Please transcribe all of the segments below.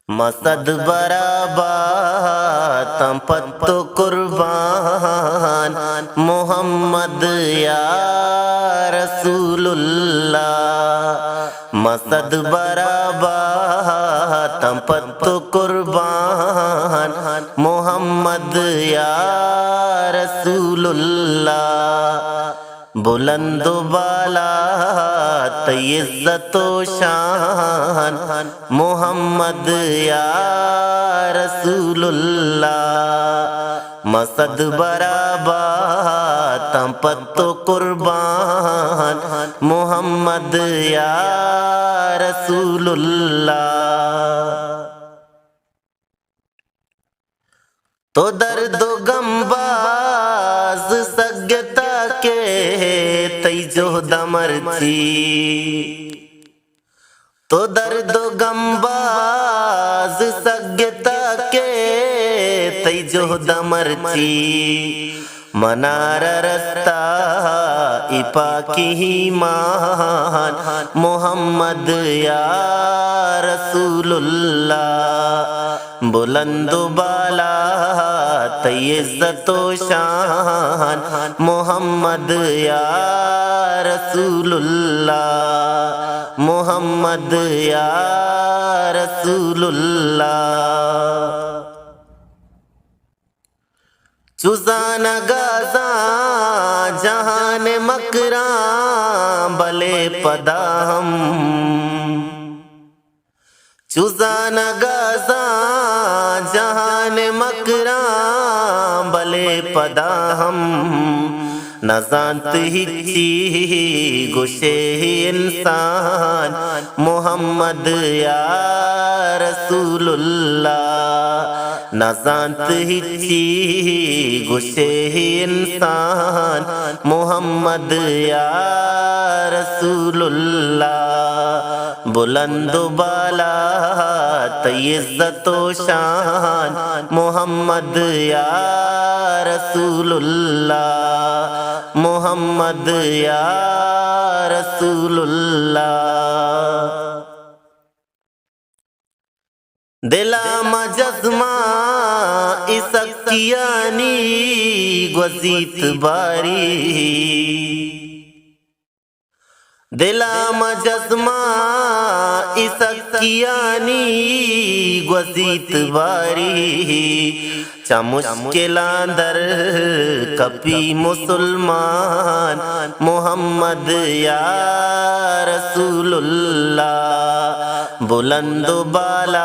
مسد براباتم پتو قربان محمد یا رسول اللہ مسد براباتم پتو قربان محمد یا رسول اللہ بلند و بالا تی عزت و شان محمد یا رسول اللہ مسد براباتم پتو قربان محمد یا رسول اللہ تو درد و غم باز سگتا کے تی جہد مرچی تو درد و غم باز سگتا کے تی جہد مرچی منار رستا اپا کی مان محمد یا رسول اللہ بلند و بالا تی عزت و شان محمد یا رسول اللہ محمد یا رسول اللہ چوزان گازاں جہان مکراں بلے پدا ہم چوزان گازاں جہان مکراں بلے پدا ہم نزانت ہچی گوشے انسان محمد یا رسول اللہ نزانت ہچی گوشے انسان محمد یا رسول اللہ بلند و بالا تی عزت و شان محمد یا رسول اللہ محمد یا رسول اللہ دلام جزمہ اسکیانی گوزیت باری دلام جزمہ اسکیانی گوزیت باری چا مشکلان در کپی مسلمان محمد یا رسول اللہ بلند و بالا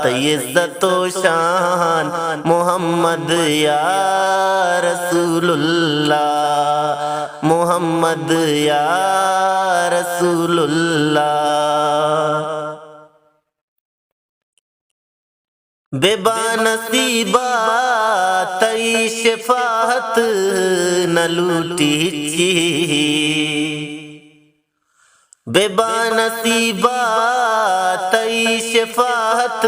تی عزت و شان محمد یا رسول اللہ محمد یا رسول اللہ بے بانصیبہ تی شفاعت نہ لوٹی چی بے بانصیبہ تی شفاعت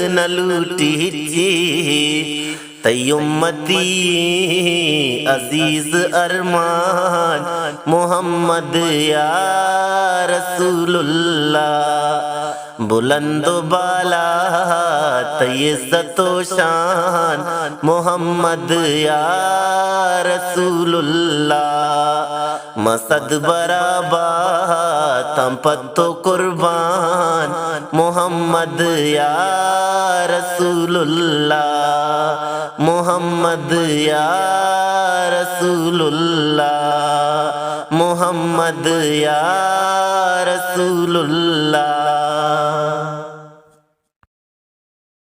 نہ لوٹی چی تی امتی عزیز ارمان محمد یا رسول اللہ بلند و بالا تی عزت و شان محمد یا رسول اللہ مسد براباتم پتو قربان محمد یا رسول اللہ محمد یا رسول اللہ محمد یا رسول اللہ